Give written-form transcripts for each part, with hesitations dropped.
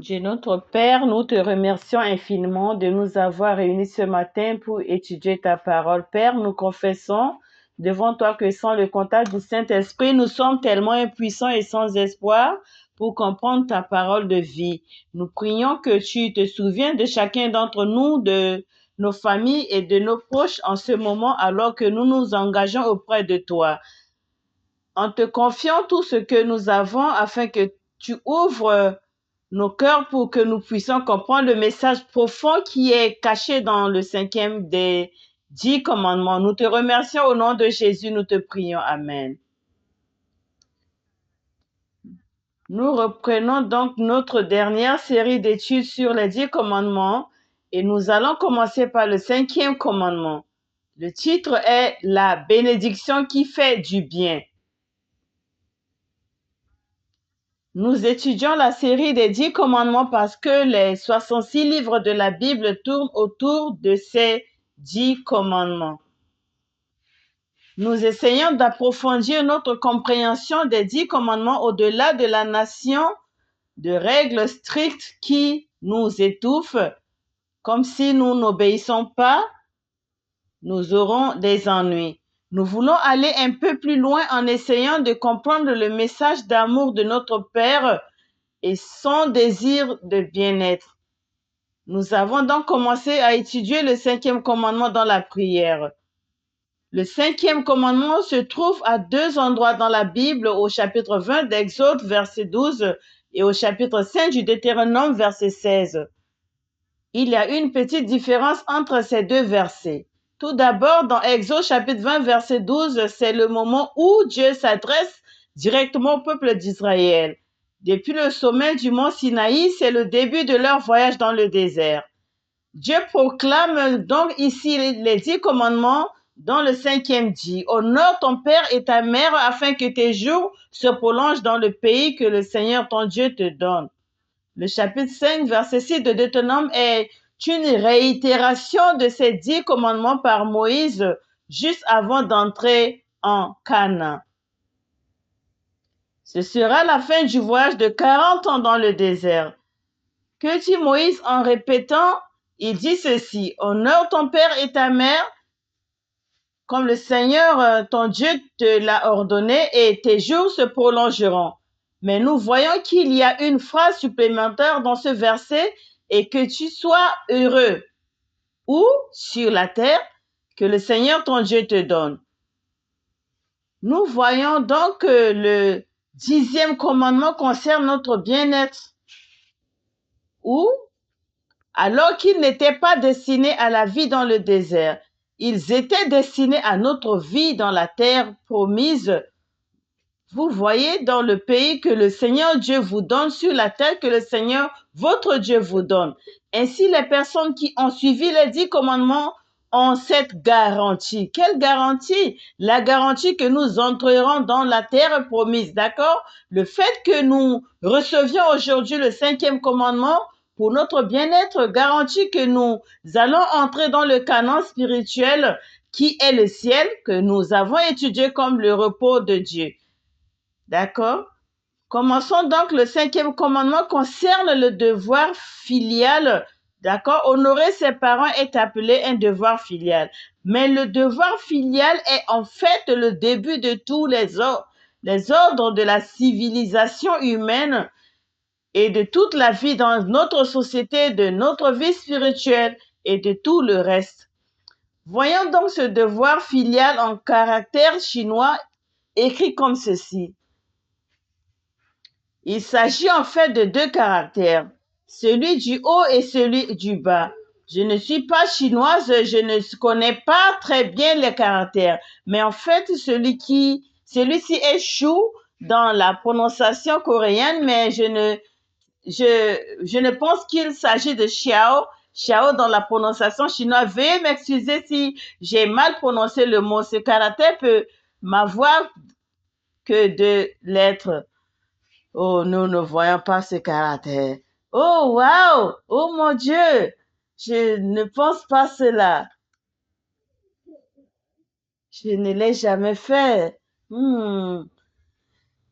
Dieu notre Père, nous te remercions infiniment de nous avoir réunis ce matin pour étudier ta parole. Père, nous confessons devant toi que sans le contact du Saint-Esprit, nous sommes tellement impuissants et sans espoir pour comprendre ta parole de vie. Nous prions que tu te souviennes de chacun d'entre nous, de nos familles et de nos proches en ce moment alors que nous nous engageons auprès de toi. En te confiant tout ce que nous avons afin que tu ouvres nos cœurs pour que nous puissions comprendre le message profond qui est caché dans le 5e des 10 commandements. Nous te remercions au nom de Jésus, nous te prions. Amen. Nous reprenons donc notre dernière série d'études sur les 10 commandements et nous allons commencer par le 5e commandement. Le titre est « La bénédiction qui fait du bien ». Nous étudions la série des 10 commandements parce que les 66 livres de la Bible tournent autour de ces 10 commandements. Nous essayons d'approfondir notre compréhension des 10 commandements au-delà de la nation de règles strictes qui nous étouffent, comme si nous n'obéissons pas, nous aurons des ennuis. Nous voulons aller un peu plus loin en essayant de comprendre le message d'amour de notre Père et son désir de bien-être. Nous avons donc commencé à étudier le 5e commandement dans la prière. Le 5e commandement se trouve à 2 endroits dans la Bible, au chapitre 20 d'Exode, verset 12, et au chapitre 5 du Deutéronome, verset 16. Il y a une petite différence entre ces deux versets. Tout d'abord, dans Exode chapitre 20, verset 12, c'est le moment où Dieu s'adresse directement au peuple d'Israël. Depuis le sommet du mont Sinaï, c'est le début de leur voyage dans le désert. Dieu proclame donc ici les 10 commandements dans le 5e dit. Honore ton père et ta mère afin que tes jours se prolongent dans le pays que le Seigneur ton Dieu te donne. Le chapitre 5, verset 6 de Deutéronome est une réitération de ces 10 commandements par Moïse juste avant d'entrer en Canaan. Ce sera la fin du voyage de 40 ans dans le désert. Que dit Moïse en répétant? Il dit ceci: honore ton père et ta mère comme le Seigneur ton Dieu te l'a ordonné et tes jours se prolongeront. Mais nous voyons qu'il y a une phrase supplémentaire dans ce verset et que tu sois heureux ou sur la terre que le Seigneur ton Dieu te donne. Nous voyons donc que le 10e commandement concerne notre bien-être ou alors qu'ils n'étaient pas destinés à la vie dans le désert, ils étaient destinés à notre vie dans la terre promise. Vous voyez, dans le pays que le Seigneur Dieu vous donne, sur la terre que le Seigneur, votre Dieu, vous donne. Ainsi, les personnes qui ont suivi les 10 commandements ont cette garantie. Quelle garantie? La garantie que nous entrerons dans la terre promise, d'accord? Le fait que nous recevions aujourd'hui le 5e commandement pour notre bien-être garantit que nous allons entrer dans le canon spirituel qui est le ciel, que nous avons étudié comme le repos de Dieu. D'accord? Commençons donc. Le 5e commandement concerne le devoir filial. D'accord? Honorer ses parents est appelé un devoir filial. Mais le devoir filial est en fait le début de tous les ordres de la civilisation humaine et de toute la vie dans notre société, de notre vie spirituelle et de tout le reste. Voyons donc ce devoir filial en caractère chinois écrit comme ceci. Il s'agit en fait de 2 caractères, celui du haut et celui du bas. Je ne suis pas chinoise, je ne connais pas très bien les caractères, mais en fait, celui-ci est chou dans la prononciation coréenne, mais je ne pense qu'il s'agit de Xiao dans la prononciation chinoise. Veuillez m'excuser si j'ai mal prononcé le mot. Ce caractère peut m'avoir que 2 lettres. Oh, nous ne voyons pas ce caractère. Oh, waouh! Oh mon Dieu! Je ne pense pas cela. Je ne l'ai jamais fait.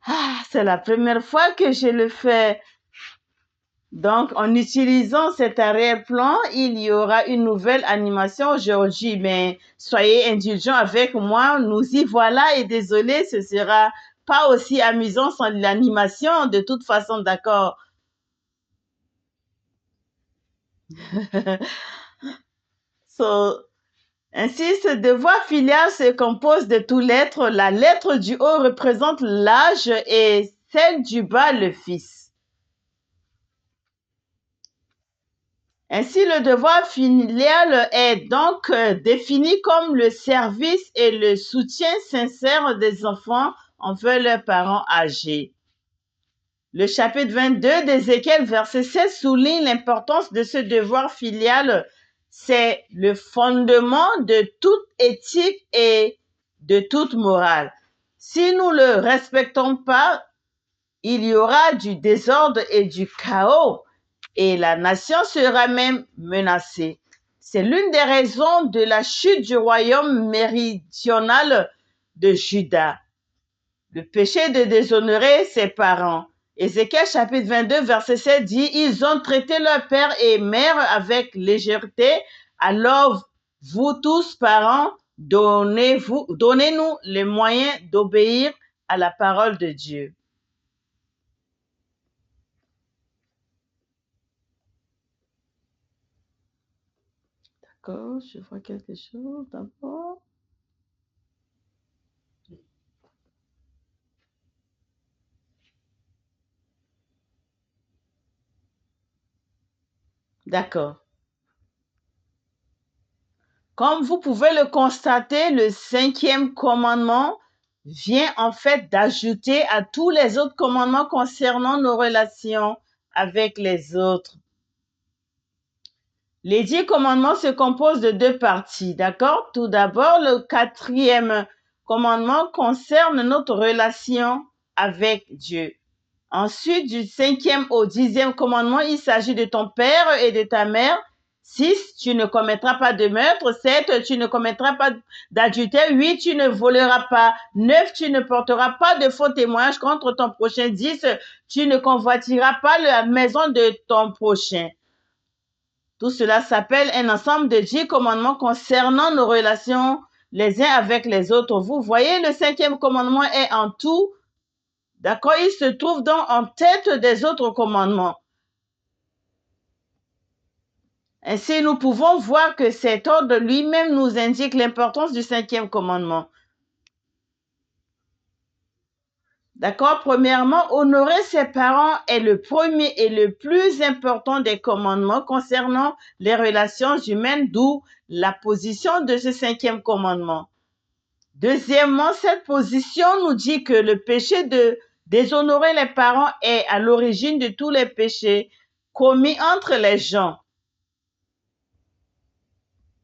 Ah, c'est la première fois que je le fais. Donc, en utilisant cet arrière-plan, il y aura une nouvelle animation aujourd'hui. Mais soyez indulgents avec moi, nous y voilà. Et désolé, ce sera pas aussi amusant sans l'animation. De toute façon, d'accord. So, ainsi, ce devoir filial se compose de toutes lettres. La lettre du haut représente l'âge et celle du bas le fils. Ainsi, le devoir filial est donc défini comme le service et le soutien sincère des enfants envers leurs parents âgés. Le chapitre 22 d'Ézéchiel, verset 16, souligne l'importance de ce devoir filial. C'est le fondement de toute éthique et de toute morale. Si nous ne le respectons pas, il y aura du désordre et du chaos et la nation sera même menacée. C'est l'une des raisons de la chute du royaume méridional de Juda. Le péché de déshonorer ses parents. Ézéchiel chapitre 22 verset 7 dit, ils ont traité leur père et mère avec légèreté, alors vous tous parents, donnez-nous les moyens d'obéir à la parole de Dieu. D'accord, je vois quelque chose d'abord. D'accord. Comme vous pouvez le constater, le 5e commandement vient en fait d'ajouter à tous les autres commandements concernant nos relations avec les autres. Les 10 commandements se composent de 2 parties, d'accord? Tout d'abord, le 4e commandement concerne notre relation avec Dieu. Ensuite, du 5e au 10e commandement, il s'agit de ton père et de ta mère. 6, tu ne commettras pas de meurtre. 7, tu ne commettras pas d'adultère. 8, tu ne voleras pas. 9, tu ne porteras pas de faux témoignages contre ton prochain. 10, tu ne convoiteras pas la maison de ton prochain. Tout cela s'appelle un ensemble de 10 commandements concernant nos relations les uns avec les autres. Vous voyez, le 5e commandement est en tout. D'accord, il se trouve donc en tête des autres commandements. Ainsi, nous pouvons voir que cet ordre lui-même nous indique l'importance du 5e commandement. D'accord, premièrement, honorer ses parents est le premier et le plus important des commandements concernant les relations humaines, d'où la position de ce 5e commandement. Deuxièmement, cette position nous dit que le péché de déshonorer les parents est à l'origine de tous les péchés commis entre les gens.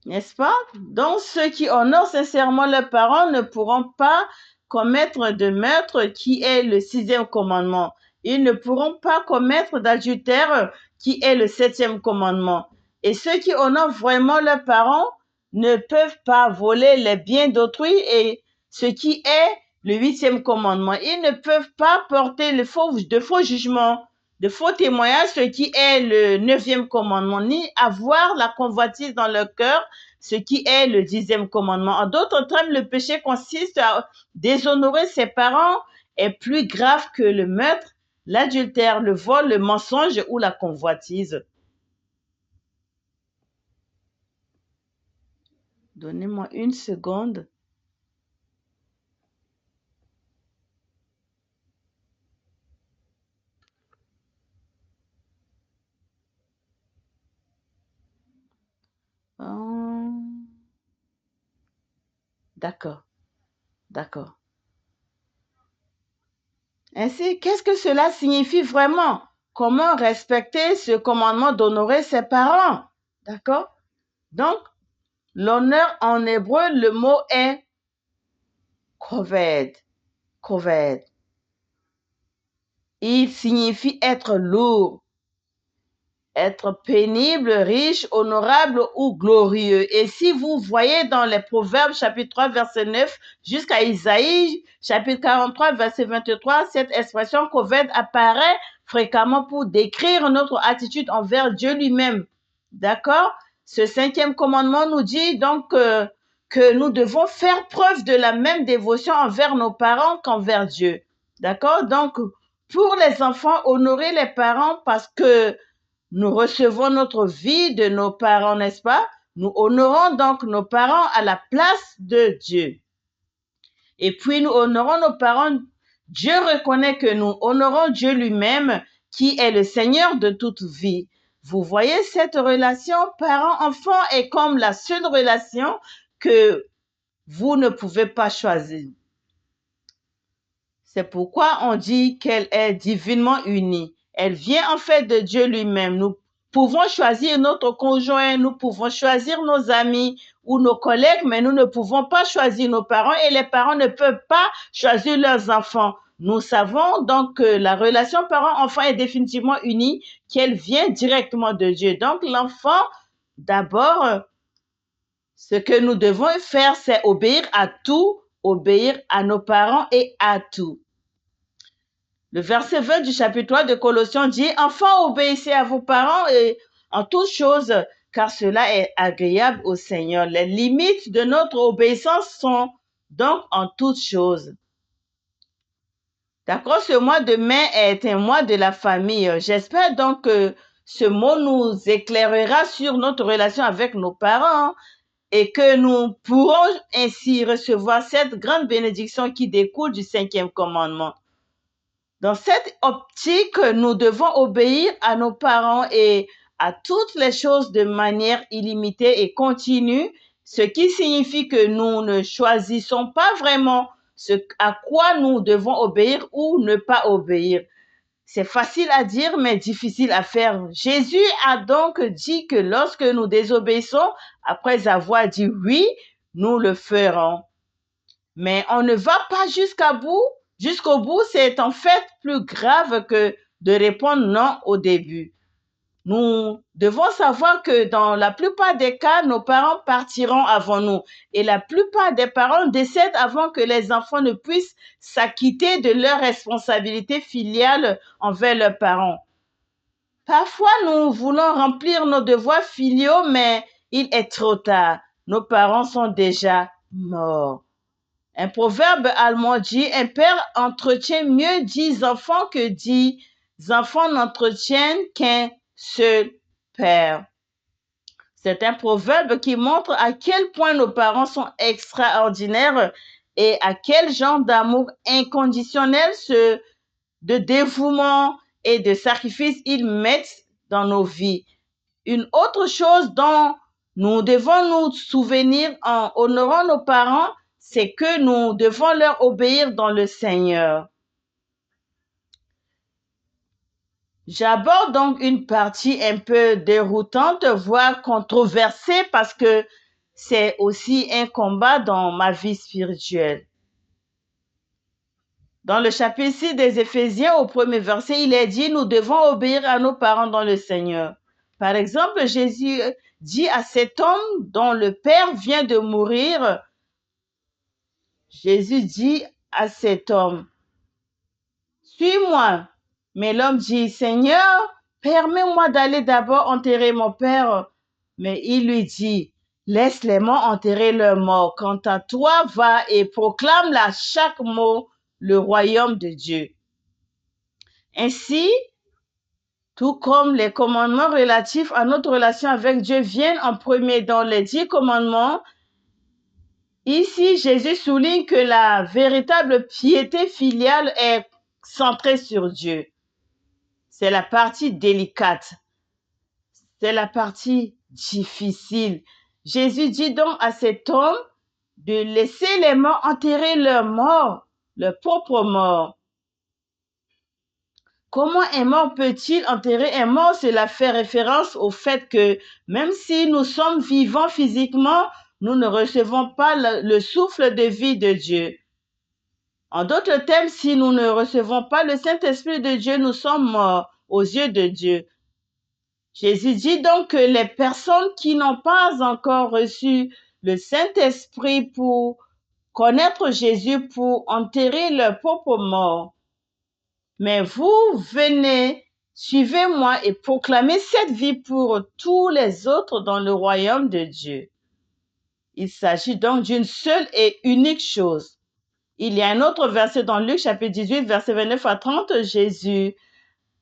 N'est-ce pas? Donc, ceux qui honorent sincèrement leurs parents ne pourront pas commettre de meurtre, qui est le 6e commandement. Ils ne pourront pas commettre d'adultère, qui est le 7e commandement. Et ceux qui honorent vraiment leurs parents ne peuvent pas voler les biens d'autrui, et ce qui est le 8e commandement. Ils ne peuvent pas porter de faux jugements, de faux témoignages, ce qui est le 9e commandement, ni avoir la convoitise dans leur cœur, ce qui est le 10e commandement. En d'autres termes, le péché consiste à déshonorer ses parents est plus grave que le meurtre, l'adultère, le vol, le mensonge ou la convoitise. Donnez-moi une seconde. D'accord, d'accord. Ainsi, qu'est-ce que cela signifie vraiment? Comment respecter ce commandement d'honorer ses parents? D'accord? Donc, l'honneur en hébreu, le mot est koved. Koved. Il signifie être lourd. être pénible, riche, honorable ou glorieux. Et si vous voyez dans les Proverbes chapitre 3 verset 9 jusqu'à Isaïe chapitre 43 verset 23, cette expression covet apparaît fréquemment pour décrire notre attitude envers Dieu lui-même. D'accord? Ce 5e commandement nous dit donc que nous devons faire preuve de la même dévotion envers nos parents qu'envers Dieu. D'accord? Donc, pour les enfants, honorer les parents parce que nous recevons notre vie de nos parents, n'est-ce pas? Nous honorons donc nos parents à la place de Dieu. Et puis nous honorons nos parents. Dieu reconnaît que nous honorons Dieu lui-même, qui est le Seigneur de toute vie. Vous voyez, cette relation parent-enfant est comme la seule relation que vous ne pouvez pas choisir. C'est pourquoi on dit qu'elle est divinement unie. Elle vient en fait de Dieu lui-même. Nous pouvons choisir notre conjoint, nous pouvons choisir nos amis ou nos collègues, mais nous ne pouvons pas choisir nos parents et les parents ne peuvent pas choisir leurs enfants. Nous savons donc que la relation parent-enfant est définitivement unie, qu'elle vient directement de Dieu. Donc l'enfant, d'abord, ce que nous devons faire, c'est obéir à tout, obéir à nos parents et à tout. Le verset 20 du chapitre 3 de Colossiens dit « Enfants, obéissez à vos parents et en toutes choses, car cela est agréable au Seigneur. » Les limites de notre obéissance sont donc en toutes choses. D'accord, ce mois de mai est un mois de la famille. J'espère donc que ce mot nous éclairera sur notre relation avec nos parents et que nous pourrons ainsi recevoir cette grande bénédiction qui découle du 5e commandement. Dans cette optique, nous devons obéir à nos parents et à toutes les choses de manière illimitée et continue, ce qui signifie que nous ne choisissons pas vraiment ce à quoi nous devons obéir ou ne pas obéir. C'est facile à dire, mais difficile à faire. Jésus a donc dit que lorsque nous désobéissons, après avoir dit oui, nous le ferons. Mais on ne va pas jusqu'au bout, c'est en fait plus grave que de répondre non au début. Nous devons savoir que dans la plupart des cas, nos parents partiront avant nous et la plupart des parents décèdent avant que les enfants ne puissent s'acquitter de leurs responsabilités filiales envers leurs parents. Parfois, nous voulons remplir nos devoirs filiaux, mais il est trop tard. Nos parents sont déjà morts. Un proverbe allemand dit « Un père entretient mieux 10 enfants que 10 enfants n'entretiennent qu'un seul père. » C'est un proverbe qui montre à quel point nos parents sont extraordinaires et à quel genre d'amour inconditionnel, de dévouement et de sacrifice ils mettent dans nos vies. Une autre chose dont nous devons nous souvenir en honorant nos parents, c'est que nous devons leur obéir dans le Seigneur. J'aborde donc une partie un peu déroutante, voire controversée, parce que c'est aussi un combat dans ma vie spirituelle. Dans le chapitre 6 des Éphésiens, au premier verset, il est dit « Nous devons obéir à nos parents dans le Seigneur. » Par exemple, Jésus dit à cet homme dont le père vient de mourir, Jésus dit à cet homme, « Suis-moi. » Mais l'homme dit, « Seigneur, permets-moi d'aller d'abord enterrer mon père. » Mais il lui dit, « Laisse les morts enterrer leurs morts. Quant à toi, va et proclame à chaque mot le royaume de Dieu. » Ainsi, tout comme les commandements relatifs à notre relation avec Dieu viennent en premier dans les 10 commandements, ici, Jésus souligne que la véritable piété filiale est centrée sur Dieu. C'est la partie délicate. C'est la partie difficile. Jésus dit donc à cet homme de laisser les morts enterrer leurs morts, leur propre mort. Comment un mort peut-il enterrer un mort? Cela fait référence au fait que même si nous sommes vivants physiquement, nous ne recevons pas le souffle de vie de Dieu. En d'autres termes, si nous ne recevons pas le Saint-Esprit de Dieu, nous sommes morts aux yeux de Dieu. Jésus dit donc que les personnes qui n'ont pas encore reçu le Saint-Esprit pour connaître Jésus, pour enterrer leur propre mort. Mais vous venez, suivez-moi et proclamez cette vie pour tous les autres dans le royaume de Dieu. Il s'agit donc d'une seule et unique chose. Il y a un autre verset dans Luc chapitre 18, verset 29 à 30. Jésus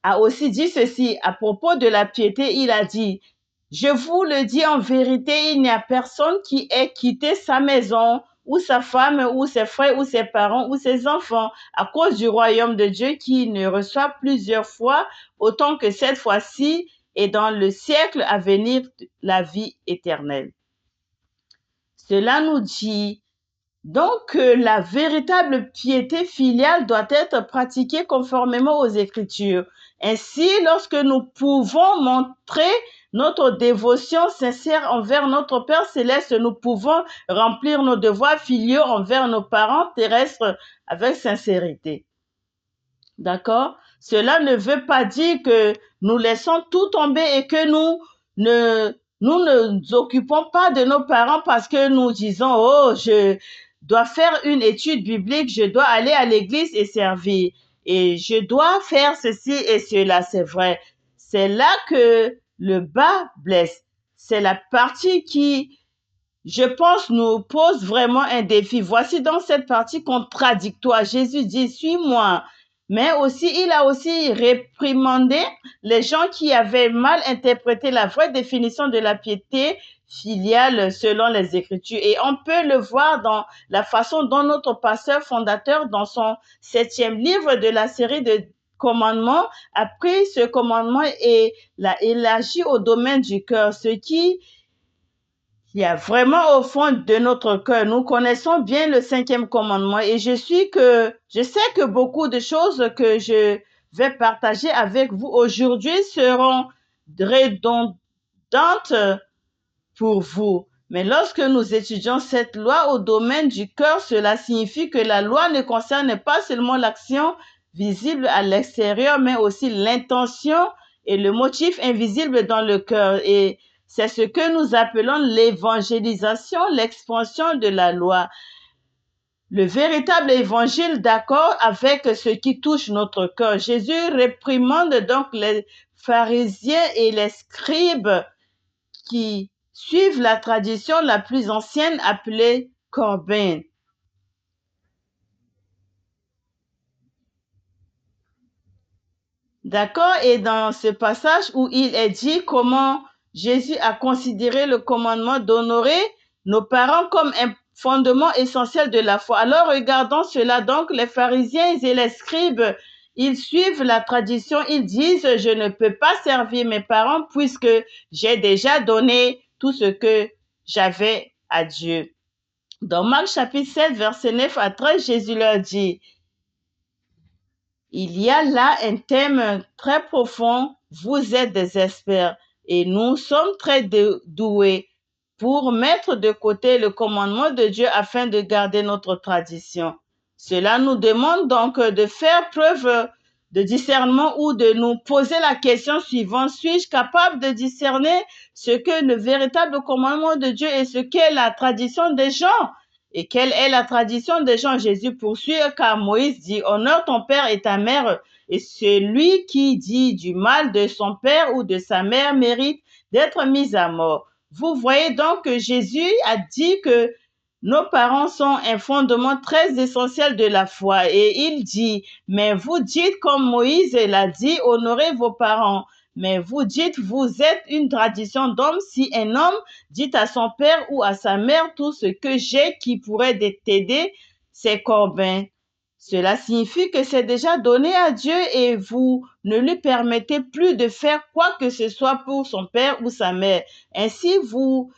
a aussi dit ceci à propos de la piété. Il a dit, « Je vous le dis en vérité, il n'y a personne qui ait quitté sa maison ou sa femme ou ses frères ou ses parents ou ses enfants à cause du royaume de Dieu qui ne reçoit plusieurs fois autant que cette fois-ci et dans le siècle à venir la vie éternelle. » Cela nous dit donc que la véritable piété filiale doit être pratiquée conformément aux Écritures. Ainsi, lorsque nous pouvons montrer notre dévotion sincère envers notre Père céleste, nous pouvons remplir nos devoirs filiaux envers nos parents terrestres avec sincérité. D'accord? Cela ne veut pas dire que nous laissons tout tomber et que nous ne nous occupons pas de nos parents parce que nous disons, oh, je dois faire une étude biblique, je dois aller à l'église et servir, et je dois faire ceci et cela, c'est vrai. C'est là que le bas blesse. C'est la partie qui, je pense, nous pose vraiment un défi. Voici dans cette partie contradictoire, Jésus dit, suis-moi. Mais aussi, il a aussi réprimandé les gens qui avaient mal interprété la vraie définition de la piété filiale selon les Écritures. Et on peut le voir dans la façon dont notre pasteur fondateur, dans son 7e livre de la série de commandements, a pris ce commandement et l'a élargi au domaine du cœur, ce qui y a vraiment au fond de notre cœur. Nous connaissons bien le 5e commandement et je sais que beaucoup de choses que je vais partager avec vous aujourd'hui seront redondantes pour vous. Mais lorsque nous étudions cette loi au domaine du cœur, cela signifie que la loi ne concerne pas seulement l'action visible à l'extérieur, mais aussi l'intention et le motif invisible dans le cœur. Et c'est ce que nous appelons l'évangélisation, l'expansion de la loi. Le véritable évangile d'accord avec ce qui touche notre cœur. Jésus réprimande donc les pharisiens et les scribes qui suivent la tradition la plus ancienne appelée Corban. D'accord? Et dans ce passage où il est dit comment Jésus a considéré le commandement d'honorer nos parents comme un fondement essentiel de la foi. Alors regardons cela. Donc les pharisiens et les scribes, ils suivent la tradition. Ils disent, je ne peux pas servir mes parents puisque j'ai déjà donné tout ce que j'avais à Dieu. Dans Marc chapitre 7, verset 9 à 13, Jésus leur dit, il y a là un thème très profond. Vous êtes des experts et nous sommes très doués pour mettre de côté le commandement de Dieu afin de garder notre tradition. Cela nous demande donc de faire preuve de discernement ou de nous poser la question suivante. Suis-je capable de discerner ce que le véritable commandement de Dieu et ce qu'est la tradition des gens? Et quelle est la tradition des gens? Jésus poursuit car Moïse dit, honore ton père et ta mère. Et celui qui dit du mal de son père ou de sa mère mérite d'être mis à mort. Vous voyez donc que Jésus a dit que nos parents sont un fondement très essentiel de la foi. Et il dit, mais vous dites comme Moïse l'a dit, honorez vos parents. Mais vous dites, vous êtes une tradition d'homme. Si un homme dit à son père ou à sa mère, tout ce que j'ai qui pourrait t'aider, c'est Corban. Cela signifie que c'est déjà donné à Dieu et vous ne lui permettez plus de faire quoi que ce soit pour son père ou sa mère. Ainsi, vous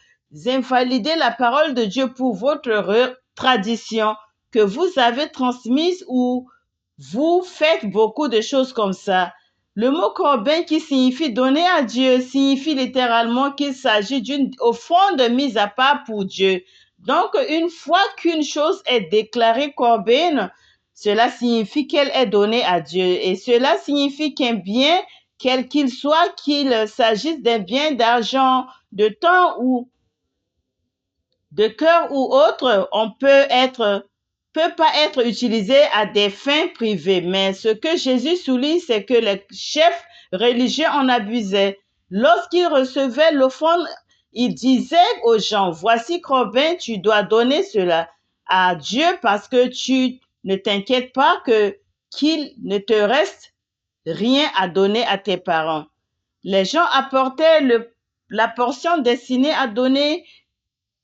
invalidez la parole de Dieu pour votre tradition que vous avez transmise ou vous faites beaucoup de choses comme ça. Le mot Corban qui signifie donner à Dieu signifie littéralement qu'il s'agit d'une offrande mise à part pour Dieu. Donc, une fois qu'une chose est déclarée Corban, cela signifie qu'elle est donnée à Dieu. Et cela signifie qu'un bien quel qu'il soit, qu'il s'agisse d'un bien, d'argent, de temps ou de cœur ou autre, on peut pas être utilisé à des fins privées. Mais ce que Jésus souligne, c'est que les chefs religieux en abusaient. Lorsqu'ils recevaient l'offrande, ils disaient aux gens, voici combien tu dois donner cela à Dieu parce que tu ne t'inquiètes pas qu'il ne te reste rien à donner à tes parents. Les gens apportaient la portion destinée à donner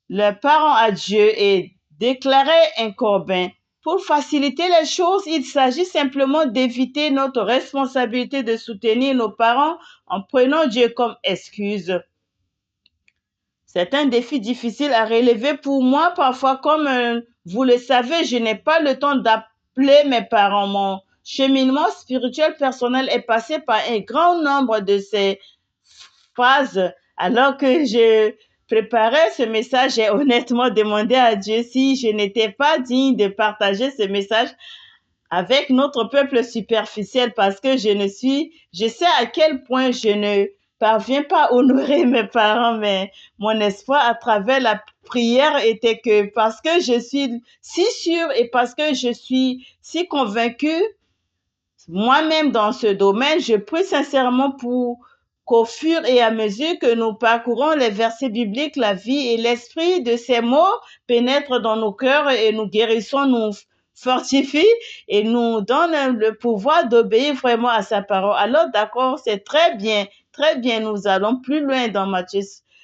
leurs parents à Dieu et déclaraient un corbin. Pour faciliter les choses, il s'agit simplement d'éviter notre responsabilité de soutenir nos parents en prenant Dieu comme excuse. C'est un défi difficile à relever pour moi. Parfois, comme vous le savez, je n'ai pas le temps d'appeler mes parents. Mon cheminement spirituel personnel est passé par un grand nombre de ces phases. Alors que je préparais ce message, j'ai honnêtement demandé à Dieu si je n'étais pas digne de partager ce message avec notre peuple superficiel parce que je sais à quel point je ne parviens pas à honorer mes parents, mais mon espoir à travers la prière était que parce que je suis si sûre et parce que je suis si convaincue moi-même dans ce domaine, je prie sincèrement pour qu'au fur et à mesure que nous parcourons les versets bibliques, la vie et l'esprit de ces mots pénètrent dans nos cœurs et nous guérissons, nous fortifie et nous donne le pouvoir d'obéir vraiment à sa parole. Alors d'accord, c'est très bien, nous allons plus loin dans Matthieu.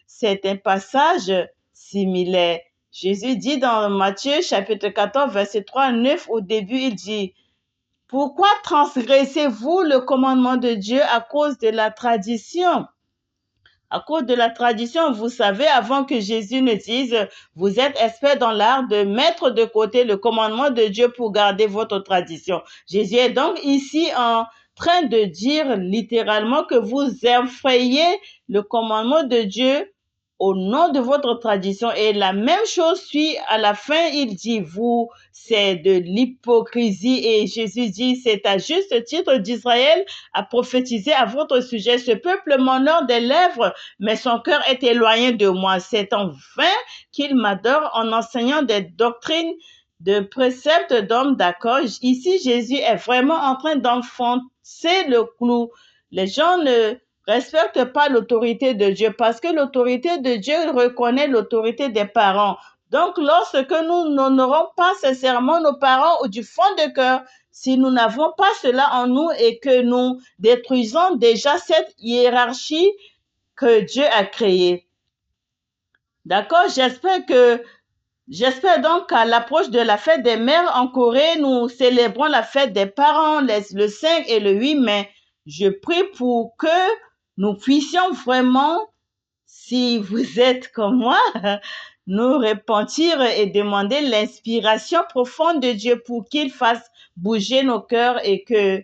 C'est un passage similaire. Jésus dit dans Matthieu chapitre 14, verset 3 à 9, au début, il dit, pourquoi transgressez-vous le commandement de Dieu à cause de la tradition? À cause de la tradition, vous savez, avant que Jésus ne dise, vous êtes expert dans l'art de mettre de côté le commandement de Dieu pour garder votre tradition. Jésus est donc ici en train de dire littéralement que vous enfreignez le commandement de Dieu au nom de votre tradition. Et la même chose suit à la fin, il dit, vous, c'est de l'hypocrisie. Et Jésus dit, c'est à juste titre d'Israël à prophétiser à votre sujet. Ce peuple m'honore des lèvres, mais son cœur est éloigné de moi. C'est en vain qu'il m'adore en enseignant des doctrines de préceptes d'hommes d'accord. Ici, Jésus est vraiment en train d'enfoncer le clou. Les gens ne respectent pas l'autorité de Dieu parce que l'autorité de Dieu reconnaît l'autorité des parents. Donc, lorsque nous n'honorons pas sincèrement nos parents ou du fond de cœur, si nous n'avons pas cela en nous et que nous détruisons déjà cette hiérarchie que Dieu a créée. D'accord? J'espère donc qu'à l'approche de la fête des mères en Corée, nous célébrons la fête des parents le 5 et le 8 mai. Je prie pour que nous puissions vraiment, si vous êtes comme moi, nous repentir et demander l'inspiration profonde de Dieu pour qu'il fasse bouger nos cœurs et que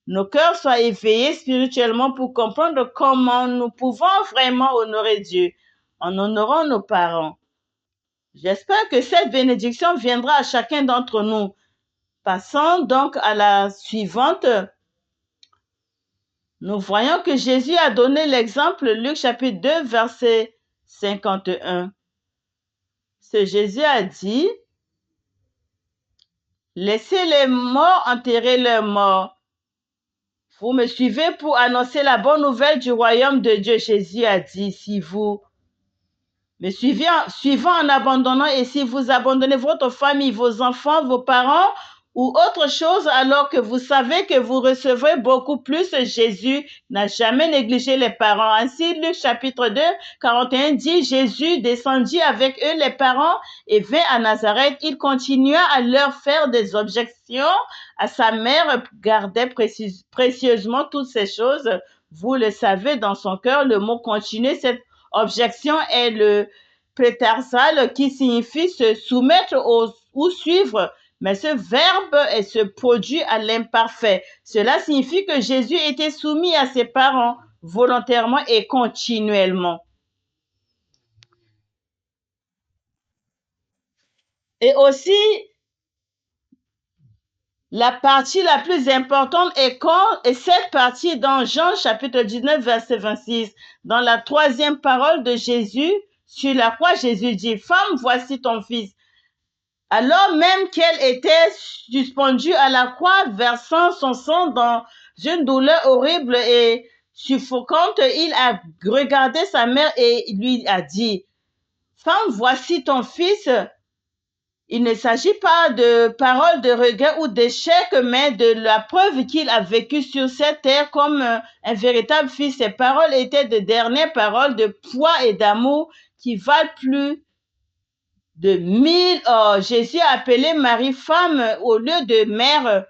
nos cœurs soient éveillés spirituellement pour comprendre comment nous pouvons vraiment honorer Dieu en honorant nos parents. J'espère que cette bénédiction viendra à chacun d'entre nous. Passons donc à la suivante. Nous voyons que Jésus a donné l'exemple, Luc chapitre 2, verset 51. Ce Jésus a dit, laissez les morts enterrer leurs morts. Vous me suivez pour annoncer la bonne nouvelle du royaume de Dieu. Jésus a dit, si vous me suivant en abandonnant et si vous abandonnez votre famille, vos enfants, vos parents ou autre chose alors que vous savez que vous recevrez beaucoup plus, Jésus n'a jamais négligé les parents. Ainsi, Luc chapitre 2, 41 dit, Jésus descendit avec eux les parents et vint à Nazareth. Il continua à leur faire des objections. À sa mère gardait précieusement toutes ces choses. Vous le savez, dans son cœur, le mot continuer, cette objection est le prétarsal qui signifie se soumettre ou suivre, mais ce verbe se produit à l'imparfait. Cela signifie que Jésus était soumis à ses parents volontairement et continuellement. Et aussi, La partie la plus importante est cette partie dans Jean chapitre 19, verset 26. Dans la troisième parole de Jésus, sur la croix, Jésus dit, « Femme, voici ton fils. » Alors même qu'elle était suspendue à la croix, versant son sang dans une douleur horrible et suffocante, il a regardé sa mère et lui a dit, « Femme, voici ton fils. » Il ne s'agit pas de paroles de regret ou d'échec, mais de la preuve qu'il a vécu sur cette terre comme un véritable fils. Ces paroles étaient de dernières paroles de poids et d'amour qui valent plus de 1000 or. Jésus a appelé Marie femme au lieu de mère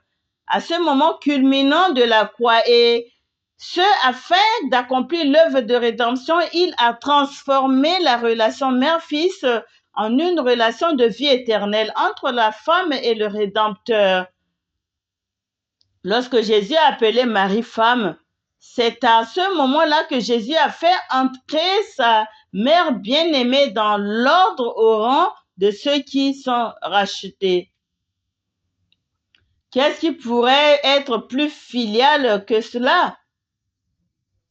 à ce moment culminant de la croix, et ce afin d'accomplir l'œuvre de rédemption. Il a transformé la relation mère-fils en une relation de vie éternelle entre la femme et le Rédempteur. Lorsque Jésus a appelé Marie femme, c'est à ce moment-là que Jésus a fait entrer sa mère bien-aimée dans l'ordre au rang de ceux qui sont rachetés. Qu'est-ce qui pourrait être plus filial que cela?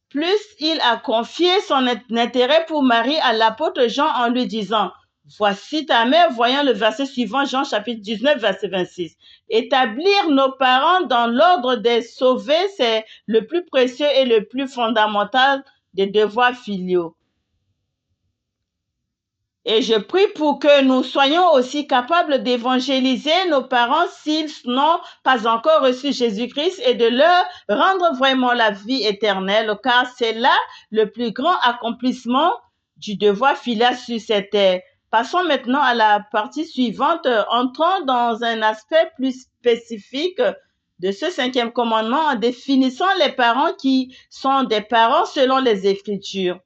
Plus il a confié son intérêt pour Marie à l'apôtre Jean en lui disant, « Voici ta mère », voyons le verset suivant, Jean chapitre 19, verset 26. Établir nos parents dans l'ordre des sauvés, c'est le plus précieux et le plus fondamental des devoirs filiaux. Et je prie pour que nous soyons aussi capables d'évangéliser nos parents s'ils n'ont pas encore reçu Jésus-Christ et de leur rendre vraiment la vie éternelle, car c'est là le plus grand accomplissement du devoir filial sur cette terre. Passons maintenant à la partie suivante. Entrons dans un aspect plus spécifique de ce 5e commandement en définissant les parents qui sont des parents selon les Écritures.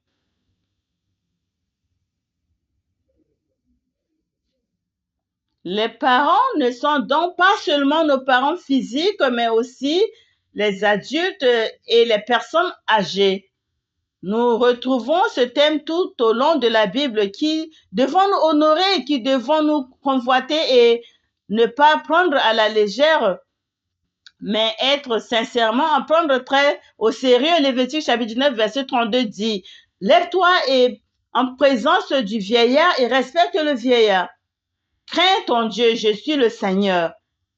Les parents ne sont donc pas seulement nos parents physiques, mais aussi les adultes et les personnes âgées. Nous retrouvons ce thème tout au long de la Bible qui devons nous honorer, qui devons nous convoiter et ne pas prendre à la légère, mais être sincèrement, en prendre très au sérieux. Lévitique chapitre 19, verset 32 dit, « Lève-toi et en présence du vieillard et respecte le vieillard. Crains ton Dieu, je suis le Seigneur. »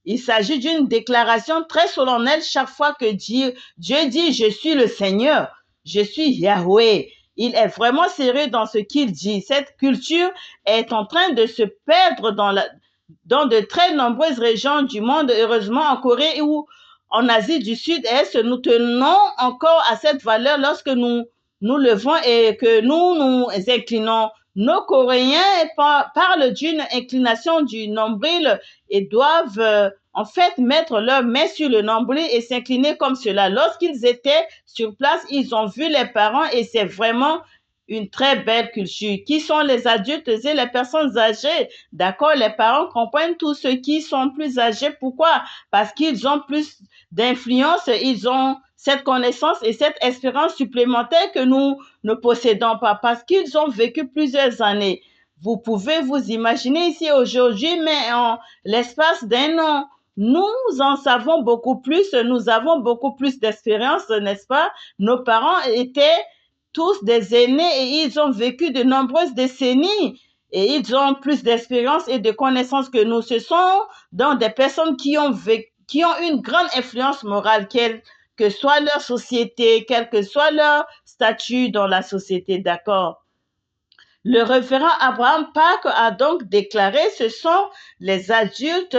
Il s'agit d'une déclaration très solennelle chaque fois que Dieu dit « je suis le Seigneur, je suis Yahweh ». Il est vraiment sérieux dans ce qu'il dit. Cette culture est en train de se perdre dans de très nombreuses régions du monde. Heureusement, en Corée ou en Asie du Sud-Est, nous tenons encore à cette valeur lorsque nous nous levons et que nous nous inclinons. Nos Coréens parlent d'une inclination du nombril et doivent en fait mettre leurs mains sur le nombril et s'incliner comme cela. Lorsqu'ils étaient sur place, ils ont vu les parents et c'est vraiment une très belle culture. Qui sont les adultes et les personnes âgées? D'accord, les parents comprennent tous ceux qui sont plus âgés. Pourquoi? Parce qu'ils ont plus d'influence, ils ont cette connaissance et cette expérience supplémentaire que nous ne possédons pas, parce qu'ils ont vécu plusieurs années. Vous pouvez vous imaginer ici aujourd'hui, mais en l'espace d'un an, nous en savons beaucoup plus, nous avons beaucoup plus d'expérience, n'est-ce pas? Nos parents étaient tous des aînés et ils ont vécu de nombreuses décennies et ils ont plus d'expérience et de connaissances que nous. Ce sont donc des personnes qui ont une grande influence morale, quelle que soit leur société, quel que soit leur statut dans la société, d'accord? Le révérend Abraham Park a donc déclaré, ce sont les adultes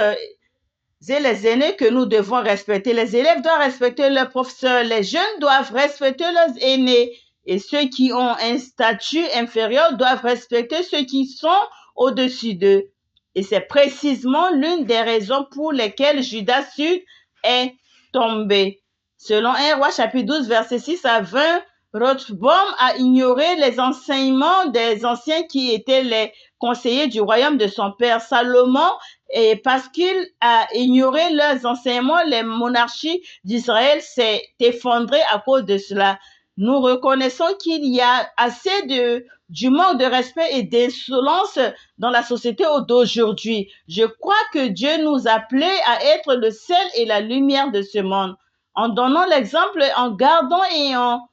et les aînés que nous devons respecter. Les élèves doivent respecter leurs professeurs, les jeunes doivent respecter leurs aînés et ceux qui ont un statut inférieur doivent respecter ceux qui sont au-dessus d'eux. Et c'est précisément l'une des raisons pour lesquelles Judas Sud est tombé. Selon 1 Roi chapitre 12, verset 6 à 20, Rothbaum a ignoré les enseignements des anciens qui étaient les conseillers du royaume de son père Salomon, et parce qu'il a ignoré leurs enseignements, les monarchies d'Israël s'est effondrée à cause de cela. nous reconnaissons qu'il y a assez du manque de respect et d'insolence dans la société d'aujourd'hui. Je crois que Dieu nous a appelés à être le sel et la lumière de ce monde. En donnant l'exemple, en gardant et en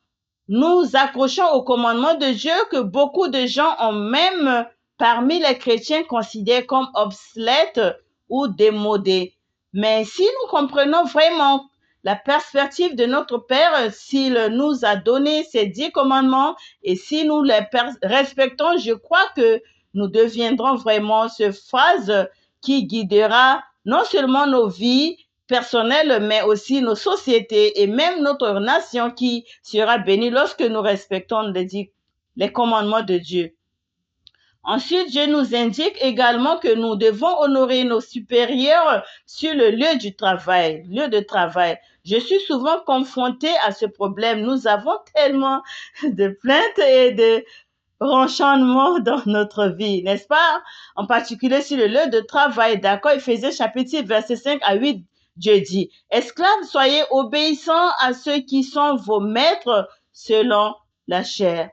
nous accrochons au commandement de Dieu que beaucoup de gens ont même parmi les chrétiens considérés comme obsolètes ou démodés. Mais si nous comprenons vraiment la perspective de notre Père, s'il nous a donné ces 10 commandements et si nous les respectons, je crois que nous deviendrons vraiment ce phase qui guidera non seulement nos vies personnelles, mais aussi nos sociétés et même notre nation qui sera bénie lorsque nous respectons les commandements de Dieu. Ensuite, Dieu nous indique également que nous devons honorer nos supérieurs sur le lieu du travail, lieu de travail. Je suis souvent confrontée à ce problème. Nous avons tellement de plaintes et de renchonnements dans notre vie, n'est-ce pas? En particulier sur le lieu de travail. D'accord, Éphésiens chapitre 6, versets 5 à 8, Dieu dit, « Esclaves, soyez obéissants à ceux qui sont vos maîtres selon la chair. »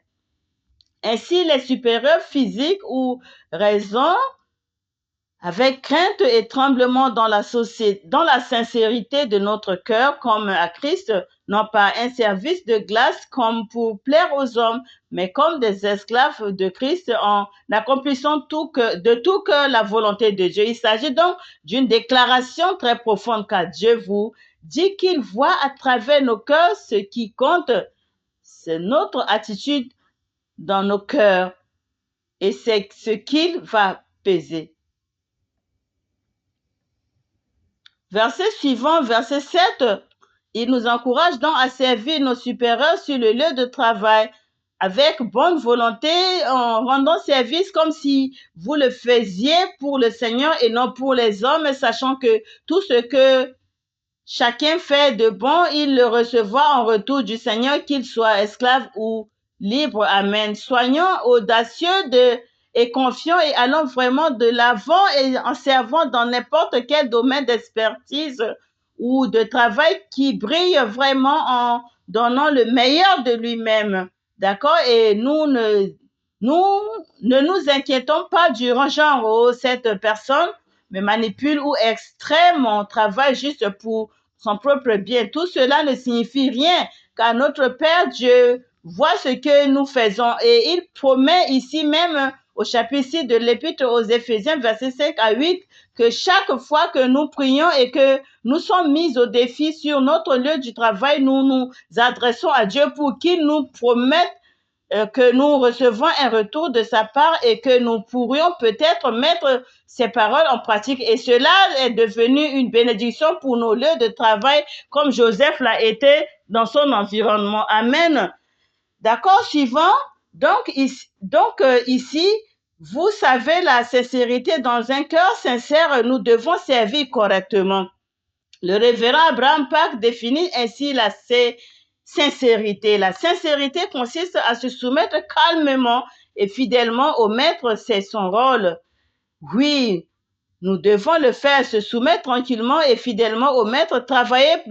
Ainsi, les supérieurs physiques ou raison avec crainte et tremblement dans la sincérité de notre cœur, comme à Christ, non pas un service de glace comme pour plaire aux hommes, mais comme des esclaves de Christ en accomplissant de tout cœur la volonté de Dieu. Il s'agit donc d'une déclaration très profonde car Dieu vous dit qu'il voit à travers nos cœurs. Ce qui compte, c'est notre attitude dans nos cœurs et c'est ce qu'il va peser. Verset suivant, verset 7, il nous encourage donc à servir nos supérieurs sur le lieu de travail avec bonne volonté, en rendant service comme si vous le faisiez pour le Seigneur et non pour les hommes, sachant que tout ce que chacun fait de bon, il le recevra en retour du Seigneur, qu'il soit esclave ou libre. Amen. Soyons audacieux et confiants et allons vraiment de l'avant et en servant dans n'importe quel domaine d'expertise ou de travail qui brille vraiment en donnant le meilleur de lui-même. D'accord? Et nous ne nous inquiétons pas du genre, oh, cette personne me manipule ou extrait mon travail juste pour son propre bien. Tout cela ne signifie rien, car notre Père Dieu voit ce que nous faisons et il promet ici même au chapitre 6 de l'Épître aux Éphésiens, versets 5 à 8, que chaque fois que nous prions et que nous sommes mis au défi sur notre lieu du travail, nous nous adressons à Dieu pour qu'il nous promette que nous recevons un retour de sa part et que nous pourrions peut-être mettre ces paroles en pratique. Et cela est devenu une bénédiction pour nos lieux de travail, comme Joseph l'a été dans son environnement. Amen. D'accord, suivant. Donc ici, vous savez, la sincérité dans un cœur sincère, nous devons servir correctement. Le révérend Abraham Pack définit ainsi la sincérité. La sincérité consiste à se soumettre calmement et fidèlement au maître, c'est son rôle. Oui, nous devons le faire, se soumettre tranquillement et fidèlement au maître, travailler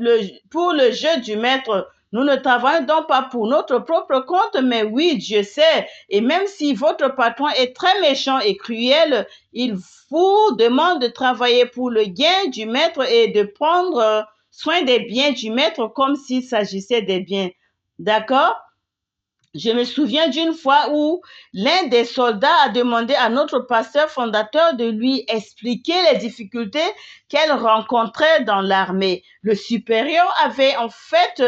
pour le jeu du maître. Nous ne travaillons donc pas pour notre propre compte, mais oui, Dieu sait. Et même si votre patron est très méchant et cruel, il vous demande de travailler pour le gain du maître et de prendre soin des biens du maître comme s'il s'agissait des biens. D'accord? Je me souviens d'une fois où l'un des soldats a demandé à notre pasteur fondateur de lui expliquer les difficultés qu'elle rencontrait dans l'armée. Le supérieur avait en fait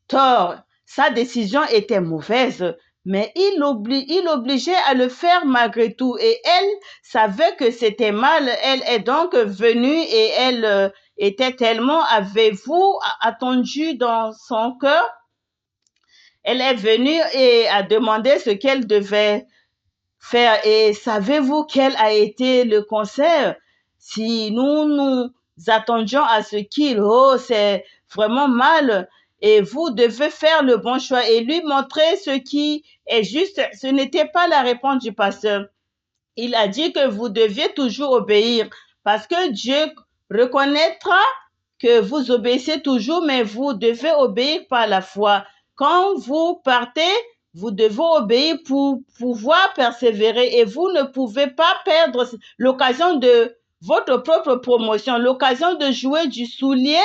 tort. Sa décision était mauvaise, mais il l'obligeait à le faire malgré tout. Et elle savait que c'était mal. Elle est donc venue et elle était tellement, avez-vous attendu dans son cœur? Elle est venue et a demandé ce qu'elle devait faire. Et savez-vous quel a été le conseil? Si nous nous attendions à ce c'est vraiment mal et vous devez faire le bon choix et lui montrer ce qui est juste. Ce n'était pas la réponse du pasteur. Il a dit que vous deviez toujours obéir parce que Dieu reconnaîtra que vous obéissez toujours, mais vous devez obéir par la foi. quand vous partez, vous devez obéir pour pouvoir persévérer et vous ne pouvez pas perdre l'occasion de votre propre promotion, l'occasion de jouer du soulier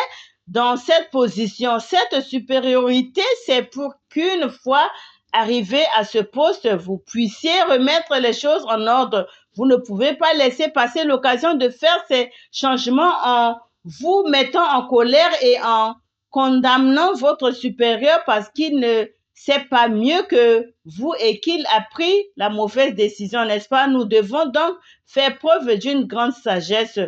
dans cette position. Cette supériorité, c'est pour qu'une fois arrivé à ce poste, vous puissiez remettre les choses en ordre. Vous ne pouvez pas laisser passer l'occasion de faire ces changements en vous mettant en colère et en condamnant votre supérieur parce qu'il ne sait pas mieux que vous et qu'il a pris la mauvaise décision, n'est-ce pas? Nous devons donc faire preuve d'une grande sagesse.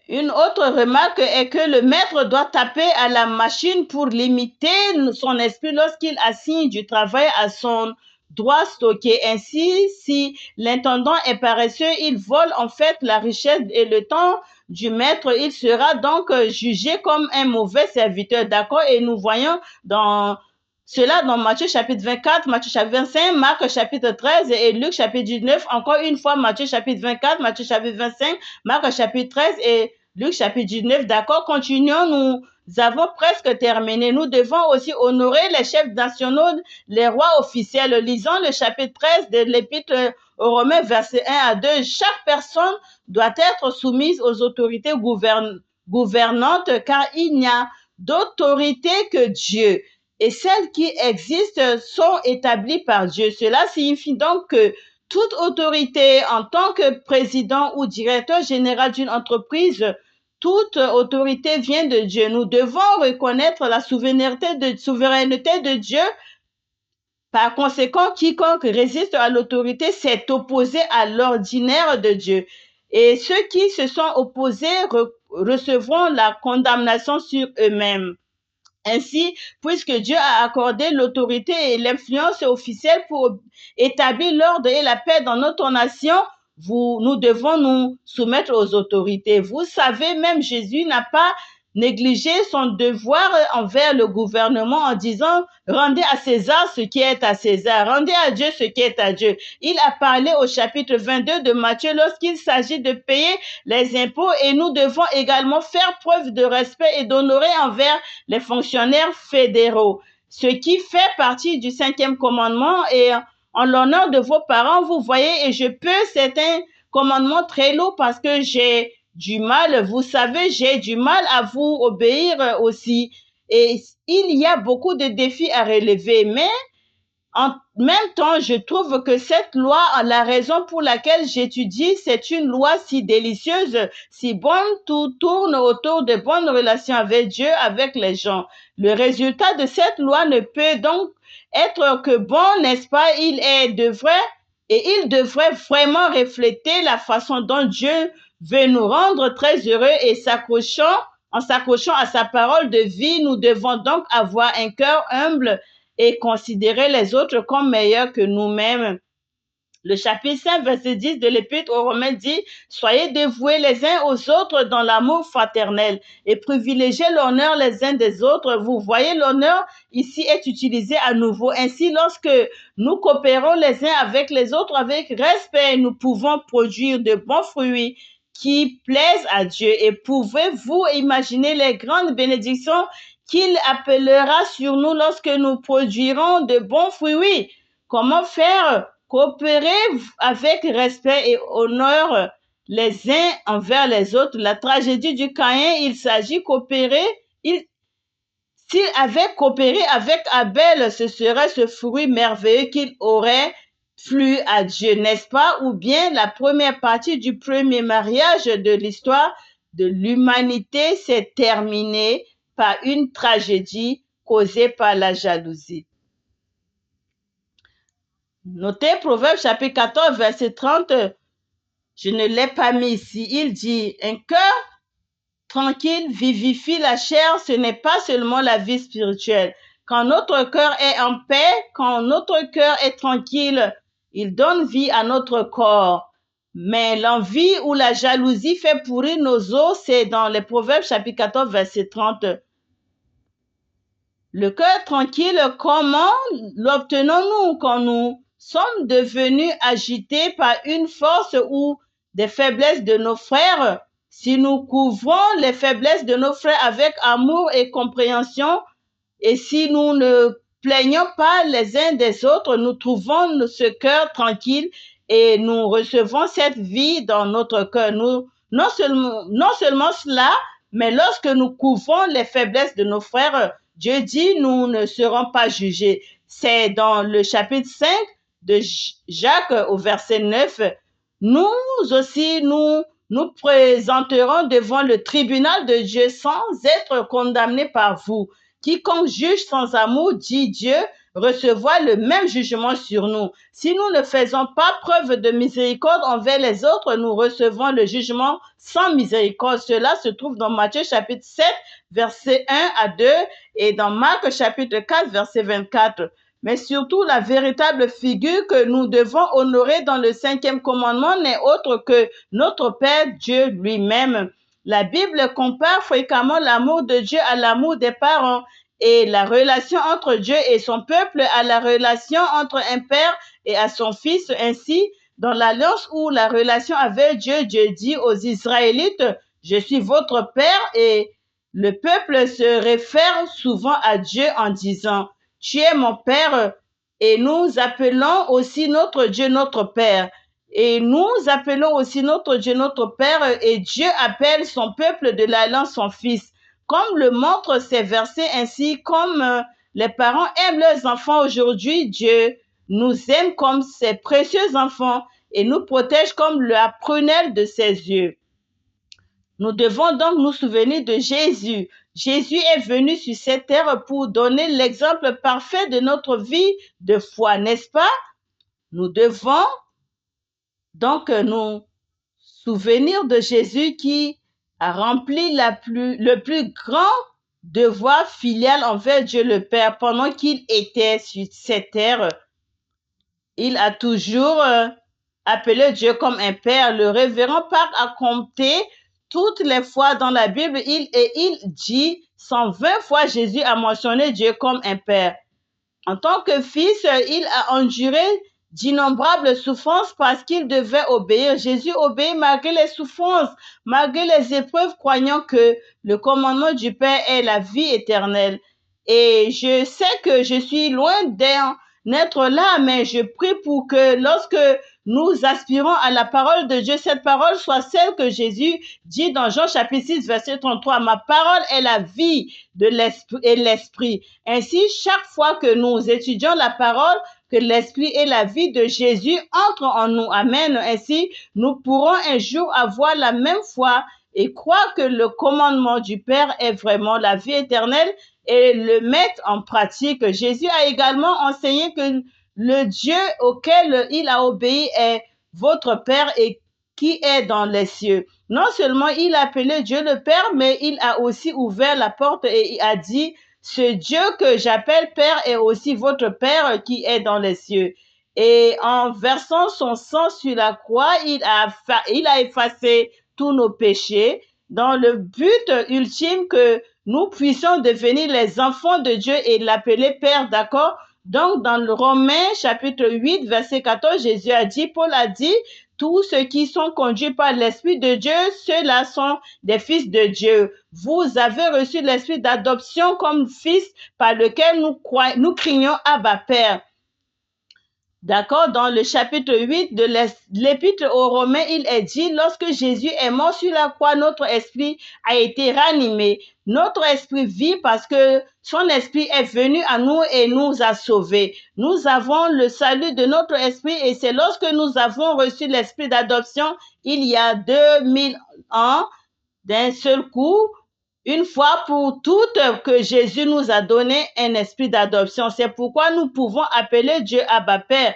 Une autre remarque est que le maître doit taper à la machine pour limiter son esprit lorsqu'il assigne du travail à son droit stocké. Ainsi, si l'intendant est paresseux, il vole en fait la richesse et le temps du maître. Il sera donc jugé comme un mauvais serviteur. D'accord? Et nous voyons cela dans Matthieu chapitre 24, Matthieu chapitre 25, Marc chapitre 13 et Luc chapitre 19. Encore une fois, Matthieu chapitre 24, Matthieu chapitre 25, Marc chapitre 13 et Luc chapitre 19. D'accord, continuons, nous avons presque terminé. Nous devons aussi honorer les chefs nationaux, les rois officiels. Lisons le chapitre 13 de l'épître aux Romains, versets 1 à 2. Chaque personne doit être soumise aux autorités gouvernantes car il n'y a d'autorité que Dieu. Et celles qui existent sont établies par Dieu. Cela signifie donc que toute autorité en tant que président ou directeur général d'une entreprise, toute autorité vient de Dieu. Nous devons reconnaître la souveraineté de Dieu. Par conséquent, quiconque résiste à l'autorité s'est opposé à l'ordinaire de Dieu. Et ceux qui se sont opposés recevront la condamnation sur eux-mêmes. Ainsi, puisque Dieu a accordé l'autorité et l'influence officielle pour établir l'ordre et la paix dans notre nation, nous devons nous soumettre aux autorités. Vous savez, même Jésus n'a pas négligé son devoir envers le gouvernement en disant « Rendez à César ce qui est à César, rendez à Dieu ce qui est à Dieu ». Il a parlé au chapitre 22 de Matthieu lorsqu'il s'agit de payer les impôts et nous devons également faire preuve de respect et d'honorer envers les fonctionnaires fédéraux, ce qui fait partie du 5e commandement et en l'honneur de vos parents, vous voyez, et c'est un commandement très lourd parce que j'ai du mal, vous savez, j'ai du mal à vous obéir aussi. Et il y a beaucoup de défis à relever, mais en même temps, je trouve que cette loi, la raison pour laquelle j'étudie, c'est une loi si délicieuse, si bonne, tout tourne autour de bonnes relations avec Dieu, avec les gens. Le résultat de cette loi ne peut donc être que bon, n'est-ce pas? Il devrait vraiment refléter la façon dont Dieu veut nous rendre très heureux et en s'accrochant à sa parole de vie, nous devons donc avoir un cœur humble et considérer les autres comme meilleurs que nous-mêmes. Le chapitre 5, verset 10 de l'Épître aux Romains dit « Soyez dévoués les uns aux autres dans l'amour fraternel et privilégiez l'honneur les uns des autres. » Vous voyez, l'honneur ici est utilisé à nouveau. Ainsi, lorsque nous coopérons les uns avec les autres avec respect, nous pouvons produire de bons fruits qui plaisent à Dieu. Et pouvez-vous imaginer les grandes bénédictions qu'il appellera sur nous lorsque nous produirons de bons fruits? Comment faire? Coopérer avec respect et honneur les uns envers les autres. La tragédie du Caïn, il s'agit s'il avait coopéré avec Abel, ce serait ce fruit merveilleux qu'il aurait plu à Dieu, n'est-ce pas? Ou bien la première partie du premier mariage de l'histoire de l'humanité s'est terminée par une tragédie causée par la jalousie. Notez Proverbe chapitre 14, verset 30. Je ne l'ai pas mis ici. Il dit, un cœur tranquille vivifie la chair, ce n'est pas seulement la vie spirituelle. Quand notre cœur est en paix, quand notre cœur est tranquille, il donne vie à notre corps. Mais l'envie ou la jalousie fait pourrir nos os, c'est dans les Proverbes chapitre 14, verset 30. Le cœur tranquille, comment l'obtenons-nous quand nous sommes devenus agités par une force ou des faiblesses de nos frères? si nous couvrons les faiblesses de nos frères avec amour et compréhension, et si nous ne plaignons pas les uns des autres, nous trouvons ce cœur tranquille et nous recevons cette vie dans notre cœur. Non seulement cela, mais lorsque nous couvrons les faiblesses de nos frères, Dieu dit, nous ne serons pas jugés. C'est dans le chapitre 5 de Jacques au verset 9. Nous aussi, nous présenterons devant le tribunal de Dieu sans être condamnés par vous. Quiconque juge sans amour, dit Dieu, recevra le même jugement sur nous. Si nous ne faisons pas preuve de miséricorde envers les autres, nous recevons le jugement sans miséricorde. Cela se trouve dans Matthieu chapitre 7, versets 1 à 2 et dans Marc chapitre 4, verset 24. Mais surtout, la véritable figure que nous devons honorer dans le 5e commandement n'est autre que notre Père Dieu lui-même. La Bible compare fréquemment l'amour de Dieu à l'amour des parents et la relation entre Dieu et son peuple à la relation entre un père et à son fils. Ainsi, dans l'alliance ou la relation avec Dieu, Dieu dit aux Israélites, « Je suis votre père » et le peuple se réfère souvent à Dieu en disant, « Tu es mon père » et nous appelons aussi notre Dieu notre père. Et nous appelons aussi notre Dieu notre Père et Dieu appelle son peuple de l'alliance son Fils. Comme le montrent ces versets, ainsi comme les parents aiment leurs enfants aujourd'hui, Dieu nous aime comme ses précieux enfants et nous protège comme la prunelle de ses yeux. Nous devons donc nous souvenir de Jésus. Jésus est venu sur cette terre pour donner l'exemple parfait de notre vie de foi, n'est-ce pas? Nous devons donc nous souvenir de Jésus qui a rempli le plus grand devoir filial envers Dieu le Père pendant qu'il était sur cette terre. Il a toujours appelé Dieu comme un père. Le révérend Pâques a compté toutes les fois dans la Bible il dit 120 fois Jésus a mentionné Dieu comme un père. En tant que fils, il a enduré d'innombrables souffrances parce qu'il devait obéir. Jésus obéit malgré les souffrances, malgré les épreuves, croyant que le commandement du Père est la vie éternelle. Et je sais que je suis loin d'être là, mais je prie pour que lorsque nous aspirons à la parole de Dieu, cette parole soit celle que Jésus dit dans Jean chapitre 6, verset 33. Ma parole est la vie de l'esprit et l'esprit. Ainsi, chaque fois que nous étudions la parole, que l'esprit et la vie de Jésus entrent en nous. Amen. Ainsi, nous pourrons un jour avoir la même foi et croire que le commandement du Père est vraiment la vie éternelle et le mettre en pratique. Jésus a également enseigné que le Dieu auquel il a obéi est votre Père et qui est dans les cieux. Non seulement il a appelé Dieu le Père, mais il a aussi ouvert la porte et il a dit, ce Dieu que j'appelle Père est aussi votre Père qui est dans les cieux. Et en versant son sang sur la croix, il a effacé tous nos péchés dans le but ultime que nous puissions devenir les enfants de Dieu et l'appeler Père, d'accord? Donc, dans le Romains chapitre 8, verset 14, Jésus a dit, Paul a dit, tous ceux qui sont conduits par l'Esprit de Dieu, ceux-là sont des fils de Dieu. Vous avez reçu l'Esprit d'adoption comme fils par lequel nous crions Abba Père. D'accord, dans le chapitre 8 de l'Épître aux Romains, il est dit, lorsque Jésus est mort sur la croix, notre esprit a été ranimé. Notre esprit vit parce que son esprit est venu à nous et nous a sauvés. Nous avons le salut de notre esprit et c'est lorsque nous avons reçu l'esprit d'adoption il y a 2000 ans d'un seul coup, une fois pour toutes, que Jésus nous a donné un esprit d'adoption. C'est pourquoi nous pouvons appeler Dieu Abba Père.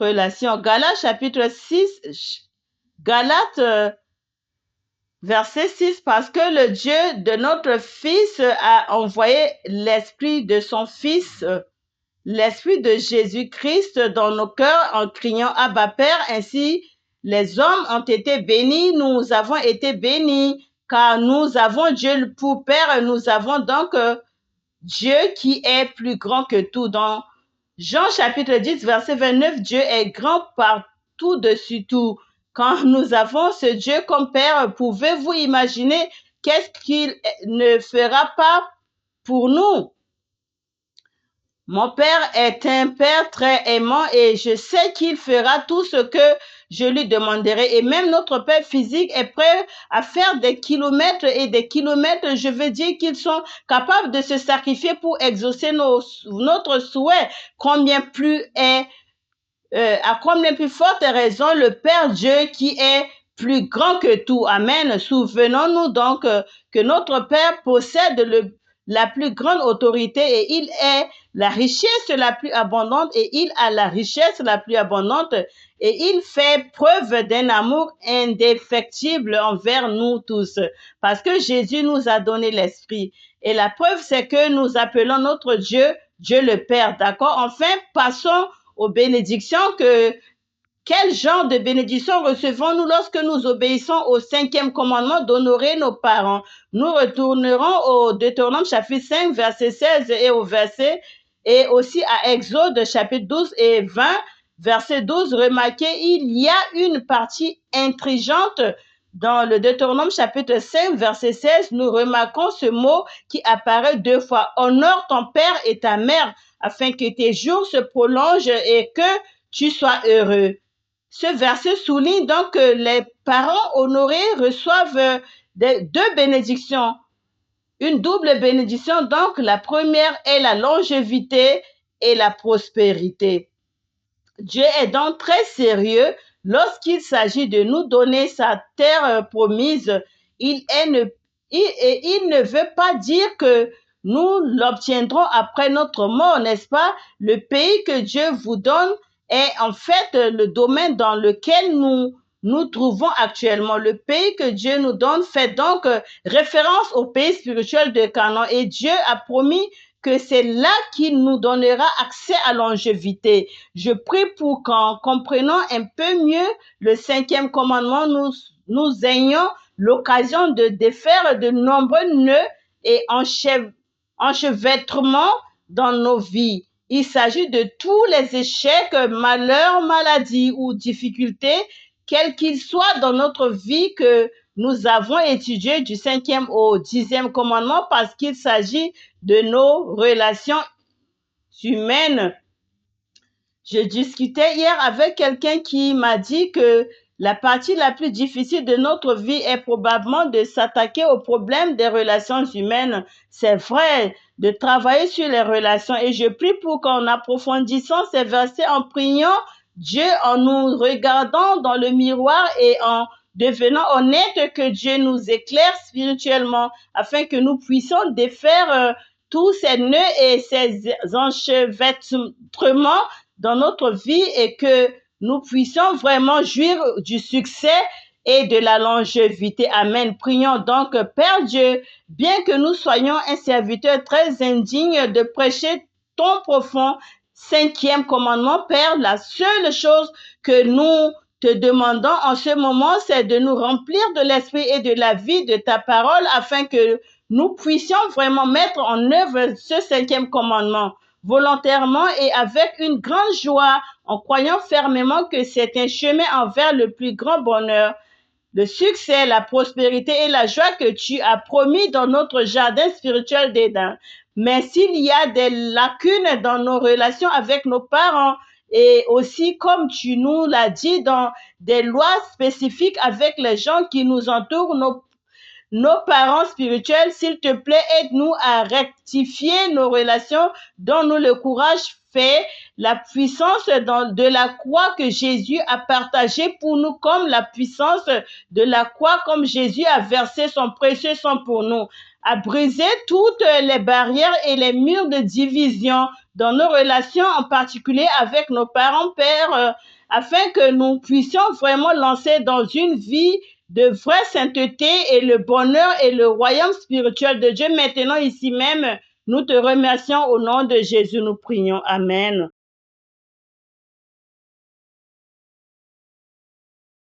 Relation. Galates chapitre 6, Galates verset 6, parce que le Dieu de notre Fils a envoyé l'esprit de son Fils, l'esprit de Jésus-Christ dans nos cœurs en criant Abba Père. Ainsi, les hommes ont été bénis, nous avons été bénis, car nous avons Dieu pour Père, nous avons donc Dieu qui est plus grand que tout. Dans Jean chapitre 10, verset 29, Dieu est grand par tout-dessus tout. quand nous avons ce Dieu comme Père, pouvez-vous imaginer qu'est-ce qu'il ne fera pas pour nous? Mon Père est un Père très aimant et je sais qu'il fera tout ce que je lui demanderai. Et même notre Père physique est prêt à faire des kilomètres et des kilomètres. Je veux dire qu'ils sont capables de se sacrifier pour exaucer notre souhait. À combien plus forte raison le Père Dieu qui est plus grand que tout. Amen. Souvenons-nous donc que notre Père possède la plus grande autorité et il est la richesse la plus abondante et il a la richesse la plus abondante et il fait preuve d'un amour indéfectible envers nous tous parce que Jésus nous a donné l'Esprit. Et la preuve, c'est que nous appelons notre Dieu, Dieu le Père. D'accord? Enfin, passons aux bénédictions. Quel genre de bénédiction recevons-nous lorsque nous obéissons au 5e commandement d'honorer nos parents? Nous retournerons au Deutéronome chapitre 5, verset 16 et aussi à Exode chapitre 12 et 20, verset 12. Remarquez, il y a une partie intrigante dans le Deutéronome chapitre 5, verset 16. Nous remarquons ce mot qui apparaît 2 fois. Honore ton père et ta mère afin que tes jours se prolongent et que tu sois heureux. Ce verset souligne donc que les parents honorés reçoivent deux bénédictions, une double bénédiction. Donc, la première est la longévité et la prospérité. Dieu est donc très sérieux lorsqu'il s'agit de nous donner sa terre promise. Il ne veut pas dire que nous l'obtiendrons après notre mort, n'est-ce pas? Le pays que Dieu vous donne est en fait le domaine dans lequel nous trouvons actuellement. Le pays que Dieu nous donne fait donc référence au pays spirituel de Canaan et Dieu a promis que c'est là qu'il nous donnera accès à la longévité. Je prie pour qu'en comprenant un peu mieux le 5e commandement, nous ayons l'occasion de défaire de nombreux nœuds et enchevêtrements dans nos vies. Il s'agit de tous les échecs, malheurs, maladies ou difficultés, quels qu'ils soient dans notre vie, que nous avons étudié du 5e au 10e commandement parce qu'il s'agit de nos relations humaines. Je discutais hier avec quelqu'un qui m'a dit que la partie la plus difficile de notre vie est probablement de s'attaquer au problème des relations humaines. C'est vrai, de travailler sur les relations. Et je prie pour qu'en approfondissant ces versets, en priant Dieu, en nous regardant dans le miroir et en devenant honnête, que Dieu nous éclaire spirituellement afin que nous puissions défaire tous ces nœuds et ces enchevêtrements dans notre vie et que nous puissions vraiment jouir du succès et de la longévité. Amen. Prions donc, Père Dieu, bien que nous soyons un serviteur très indigne de prêcher ton profond 5e commandement, Père, la seule chose que nous te demandons en ce moment, c'est de nous remplir de l'esprit et de la vie de ta parole afin que nous puissions vraiment mettre en œuvre ce 5e commandement volontairement et avec une grande joie, en croyant fermement que c'est un chemin envers le plus grand bonheur, le succès, la prospérité et la joie que tu as promis dans notre jardin spirituel d'Éden. Mais s'il y a des lacunes dans nos relations avec nos parents, et aussi comme tu nous l'as dit dans des lois spécifiques avec les gens qui nous entourent, nos parents spirituels, s'il te plaît, aide-nous à rectifier nos relations, donne-nous le courage, fais la puissance de la croix que Jésus a partagée pour nous comme la puissance de la croix, comme Jésus a versé son précieux sang pour nous, à briser toutes les barrières et les murs de division dans nos relations, en particulier avec nos parents, Père, afin que nous puissions vraiment lancer dans une vie de vraie sainteté et le bonheur et le royaume spirituel de Dieu maintenant ici même. Nous te remercions au nom de Jésus, nous prions. Amen.